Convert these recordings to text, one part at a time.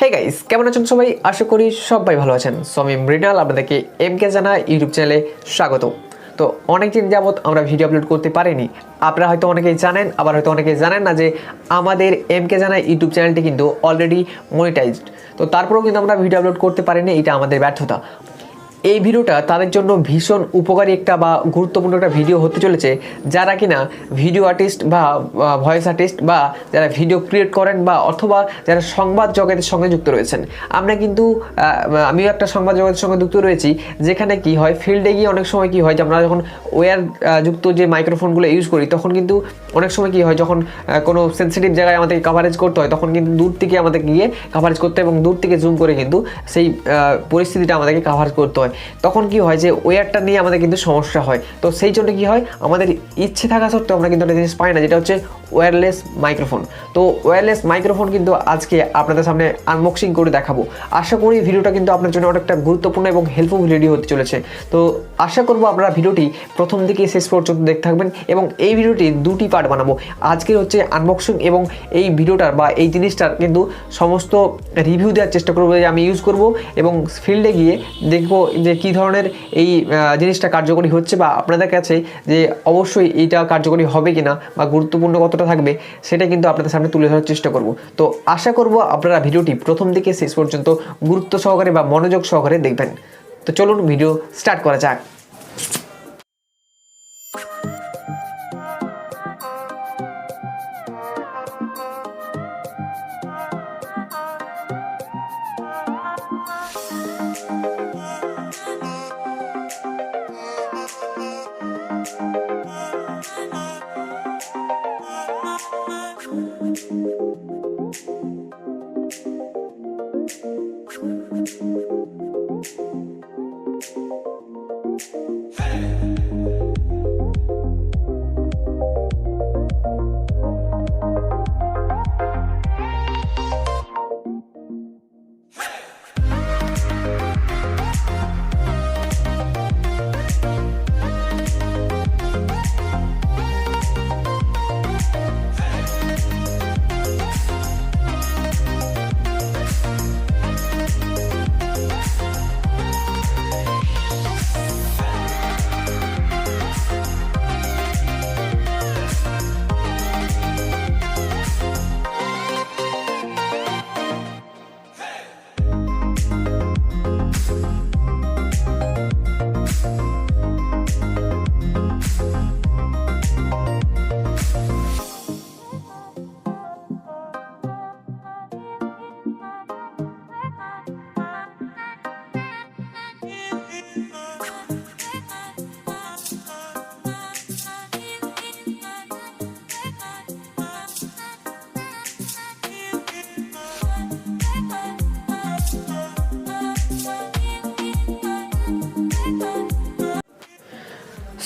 Hey guys, কেমন আছেন সবাই? আশা করি সবাই ভালো আছেন। সো আমি মৃণাল, আপনাদেরকে এমকে জানা ইউটিউব চ্যানেলে স্বাগত। তো অনেকদিন যাবত আমরা ভিডিও আপলোড করতে পারিনি। আপনারা হয়তো অনেকেই জানেন, আবার হয়তো অনেকেই জানেন না যে আমাদের এমকে জানা ইউটিউব চ্যানেলটি কিন্তু অলরেডি মনিটাইজড। তো তারপরেও কিন্তু আমরা ভিডিও আপলোড করতে পারিনি, এটা আমাদের ব্যর্থতা। এই ভিডিওটা তাদের জন্য ভীষণ উপকারী একটা বা গুরুত্বপূর্ণ একটা ভিডিও হতে চলেছে, যারা কিনা ভিডিও আর্টিস্ট বা ভয়েস আর্টিস্ট বা যারা ভিডিও ক্রিয়েট করেন বা অথবা যারা সংবাদ জগতের সঙ্গে যুক্ত রয়েছেন। আমরা কিন্তু আমিও একটা সংবাদ জগতের সঙ্গে যুক্ত রয়েছি, যেখানে কি হয়, ফিল্ডে গিয়ে অনেক সময় কি হয় যে আমরা যখন ওয়্যার যুক্ত যে মাইক্রোফোনগুলো ইউজ করি, তখন কিন্তু অনেক সময় কি হয়, যখন কোনো সেন্সিটিভ জায়গায় আমাদেরকে কাভারেজ করতে হয়, তখন কিন্তু দূর থেকে আমাদেরকে গিয়ে কাভারেজ করতে হয় এবং দূর থেকে জুম করে কিন্তু সেই পরিস্থিতিটা আমাদেরকে কাভারেজ করতে হয়। তখন কি হয় যে ওয়্যারটা নিয়ে আমাদের কিন্তু সমস্যা হয়। তো সেই জন্য কি হয়, আমাদের ইচ্ছে থাকা সত্ত্বেও আমরা কিন্তু একটা জিনিস পাই না, যেটা হচ্ছে ওয়্যারলেস মাইক্রোফোন। তো ওয়্যারলেস মাইক্রোফোন কিন্তু আজকে আপনাদের সামনে আনবক্সিং করে দেখাবো। আশা করি ভিডিওটা কিন্তু আপনার জন্য অনেকটা গুরুত্বপূর্ণ এবং হেল্পফুল ভিডিও হতে চলেছে। তো আশা করবো আপনারা ভিডিওটি প্রথম থেকে শেষ পর্যন্ত দেখতে থাকবেন এবং এই ভিডিওটি দুটি পার্ট বানাবো। আজকের হচ্ছে আনবক্সিং এবং এই ভিডিওটার বা এই জিনিসটার কিন্তু সমস্ত রিভিউ দেওয়ার চেষ্টা করবো, যে আমি ইউজ করব এবং ফিল্ডে গিয়ে দেখবো যে কী ধরনের এই জিনিসটা কার্যকরী হচ্ছে, বা আপনাদের কাছে যে অবশ্যই এইটা কার্যকরী হবে কিনা বা গুরুত্বপূর্ণ কতটা থাকবে, সেটা কিন্তু আপনাদের সামনে তুলে ধরার চেষ্টা করব। তো আশা করব আপনারা ভিডিওটি প্রথম থেকে শেষ পর্যন্ত গুরুত্ব সহকারে বা মনোযোগ সহকারে দেখবেন। তো চলুন ভিডিও স্টার্ট করা যাক।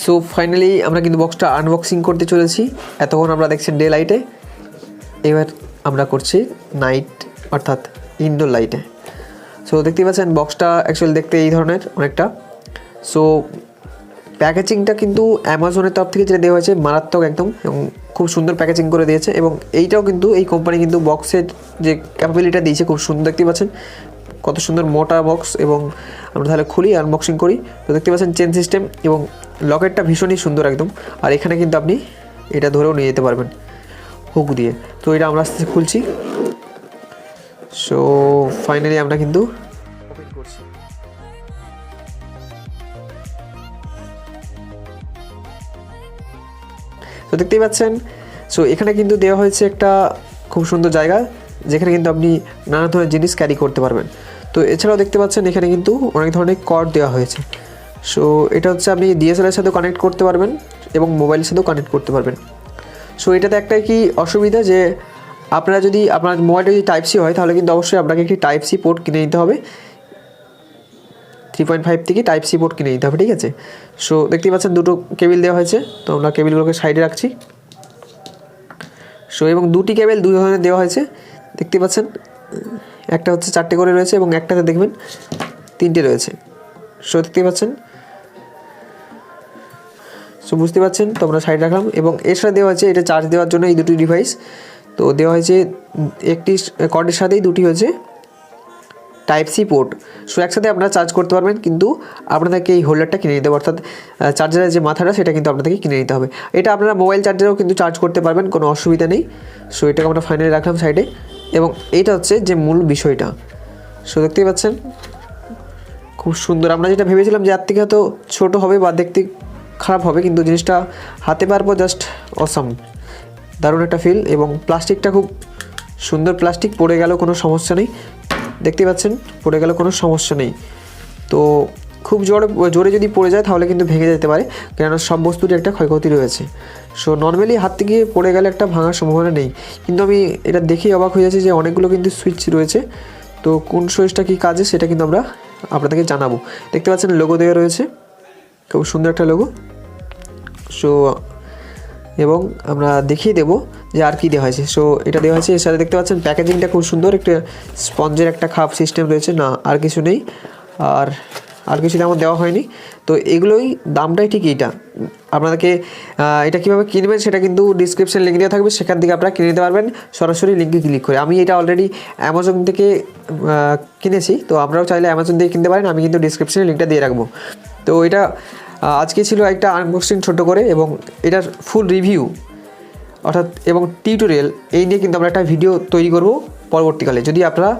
সো ফাইনালি আমরা কিন্তু বক্সটা আনবক্সিং করতে চলেছি। এতক্ষণ আমরা দেখছি ডে লাইটে, এবার আমরা করছি নাইট অর্থাৎ ইনডোর লাইটে। সো দেখতেই পাচ্ছেন বক্সটা অ্যাকচুয়ালি দেখতে এই ধরনের অনেকটা। সো প্যাকেজিংটা কিন্তু অ্যামাজনের তরফ থেকে যেটা দেওয়া হয়েছে মারাত্মক একদম, এবং খুব সুন্দর প্যাকেজিং করে দিয়েছে। এবং এইটাও কিন্তু এই কোম্পানি কিন্তু বক্সের যে ক্যাপাবিলিটিটা দিয়েছে খুব সুন্দর, দেখতে পাচ্ছেন কত সুন্দর মোটা বক্স। এবং আমরা তাহলে খুলি আনবক্সিং করি। তো দেখতে পাচ্ছেন চেন সিস্টেম এবং লকেটটা ভীষণই সুন্দর একদম। আর এখানে কিন্তু আপনি এটা ধরেও নিয়ে যেতে পারবেন হুক দিয়ে। তো এটা আমরা আস্তে আস্তে খুলছি। সো ফাইনালি আমরা কিন্তু ওপেন করছি। তো দেখতেই পাচ্ছেন, সো এখানে কিন্তু দেওয়া হয়েছে একটা খুব সুন্দর জায়গা, যেখানে কিন্তু আপনি নানা ধরনের জিনিস ক্যারি করতে পারবেন। তো এছাড়াও দেখতে পাচ্ছেন এখানে কিন্তু অনেক ধরনের কর্ড দেওয়া হয়েছে। সো এটা হচ্ছে আপনি ডিএসএলআর সাথেও কানেক্ট করতে পারবেন এবং মোবাইলের সাথেও কানেক্ট করতে পারবেন। সো এটাতে একটাই কি অসুবিধা, যে আপনারা যদি আপনার মোবাইলটা যদি টাইপ সি হয়, তাহলে কিন্তু অবশ্যই আপনাকে একটি টাইপ সি পোর্ট কিনে নিতে হবে। 3.5 থেকে টাইপ সি পোর্ট কিনে নিতে হবে, ঠিক আছে। সো দেখতেই পাচ্ছেন দুটো কেবিল দেওয়া হয়েছে, তো আমরা কেবিলগুলোকে সাইডে রাখছি। সো এবং দুটি কেবল দুই ধরনের দেওয়া হয়েছে, দেখতে পাচ্ছেন একটা হচ্ছে 4টে করে রয়েছে এবং একটাতে দেখবেন 3টে রয়েছে। সো দেখতে পাচ্ছেন, সো বুঝতে পারছেন। তো আমরা সাইড রাখলাম এবং এর সাথে দেওয়া হয়েছে এটা চার্জ দেওয়ার জন্য এই দুটি ডিভাইস। তো দেওয়া হয়েছে একটি কর্ডের সাথেই দুটি হয়েছে টাইপ সি পোর্ট। সো একসাথে আপনারা চার্জ করতে পারবেন, কিন্তু আপনাদেরকে এই হোল্ডারটা কিনে নিতে হবে, অর্থাৎ চার্জারের যে মাথাটা সেটা কিন্তু আপনাদেরকে কিনে নিতে হবে। এটা আপনারা মোবাইল চার্জারেও কিন্তু চার্জ করতে পারবেন, কোনো অসুবিধা নেই। সো এটাকে আমরা ফাইনালি রাখলাম সাইডে, এবং এইটা হচ্ছে যে মূল বিষয়টা। সো দেখতেই পাচ্ছেন খুব সুন্দর। আমরা যেটা ভেবেছিলাম যে এর থেকে হয়তো ছোটো হবে বা দেখতে খারাপ হবে, কিন্তু জিনিসটা হাতে পাওয়ার পর জাস্ট অসাম, দারুণ একটা ফিল। এবং প্লাস্টিকটা খুব সুন্দর, প্লাস্টিক পড়ে গেল কোনো সমস্যা নেই, দেখতে পাচ্ছেন পড়ে গেল কোনো সমস্যা নেই। তো খুব জোরে যদি পড়ে যায় তাহলে কিন্তু ভেঙে যেতে পারে, কেননা সব বস্তুরই একটা ক্ষয়ক্ষতি রয়েছে। সো নর্মালি হাত থেকে পড়ে গেলে একটা ভাঙার সম্ভাবনা নেই, কিন্তু আমি এটা দেখেই অবাক হয়ে যাচ্ছি যে অনেকগুলো কিন্তু সুইচ রয়েছে। তো কোন সুইচটা কী কাজে সেটা কিন্তু আমরা আপনাদেরকে জানাবো। দেখতে পাচ্ছেন লোগো দেওয়া রয়েছে, খুব সুন্দর একটা লোগো। সো এবং আমরা দেখিয়ে দেবো যে আর কী দেওয়া হয়েছে। সো এটা দেওয়া হয়েছে, এর সাথে দেখতে পাচ্ছেন প্যাকেজিংটা খুব সুন্দর, একটা স্পঞ্জের একটা খাপ সিস্টেম রয়েছে, না আর কিছু নেই, আর কিছু তেমন দেওয়া হয়নি। তো এগুলোই দামটাই ঠিক এইটা। আপনাদেরকে এটা কীভাবে কিনবেন সেটা কিন্তু ডিসক্রিপশন লিঙ্ক দেওয়া থাকবে, সেখান থেকে আপনারা কিনে নিতে পারবেন সরাসরি লিঙ্কে ক্লিক করে। আমি এটা অলরেডি অ্যামাজন থেকে কিনেছি, তো আপনারাও চাইলে অ্যামাজন থেকে কিনতে পারেন, আমি কিন্তু ডিসক্রিপশনে লিঙ্কটা দিয়ে রাখবো। তো এটা আজকে ছিল একটা আনবক্সিং ছোটো করে, এবং এটার ফুল রিভিউ অর্থাৎ এবং টিউটোরিয়াল এই নিয়ে কিন্তু আমরা একটা ভিডিও তৈরি করব পরবর্তীকালে, যদি আপনারা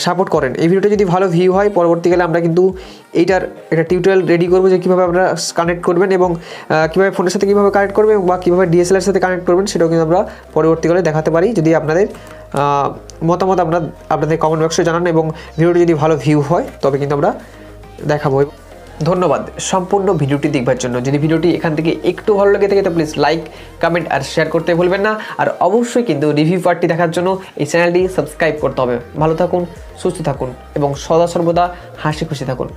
সাপোর্ট করেন। এই ভিডিওটা যদি ভালো ভিউ হয়, পরবর্তীকালে আমরা কিন্তু এইটার একটা টিউটোরিয়াল রেডি করবো যে কীভাবে আপনারা কানেক্ট করবেন, এবং কীভাবে ফোনের সাথে কীভাবে কানেক্ট করবেন, বা কীভাবে ডিএসএলআর সাথে কানেক্ট করবেন সেটাও কিন্তু আমরা পরবর্তীকালে দেখাতে পারি। যদি আপনাদের মতামত আপনাদের কমেন্ট বক্সে জানান, এবং ভিডিওটি যদি ভালো ভিউ হয় তবে কিন্তু আমরা দেখাবো। ধন্যবাদ সম্পূর্ণ ভিডিওটি দেখবার জন্য। যদি ভিডিওটি এখান থেকে একটু ভালো লেগে থাকে তো প্লিজ লাইক, কমেন্ট আর শেয়ার করতে ভুলবেন না। আর অবশ্যই কিন্তু রিভিউ পার্টটি দেখার জন্য এই চ্যানেলটি সাবস্ক্রাইব করতে হবে। ভালো থাকুন, সুস্থ থাকুন এবং সদা সর্বদা হাসি খুশি থাকুন।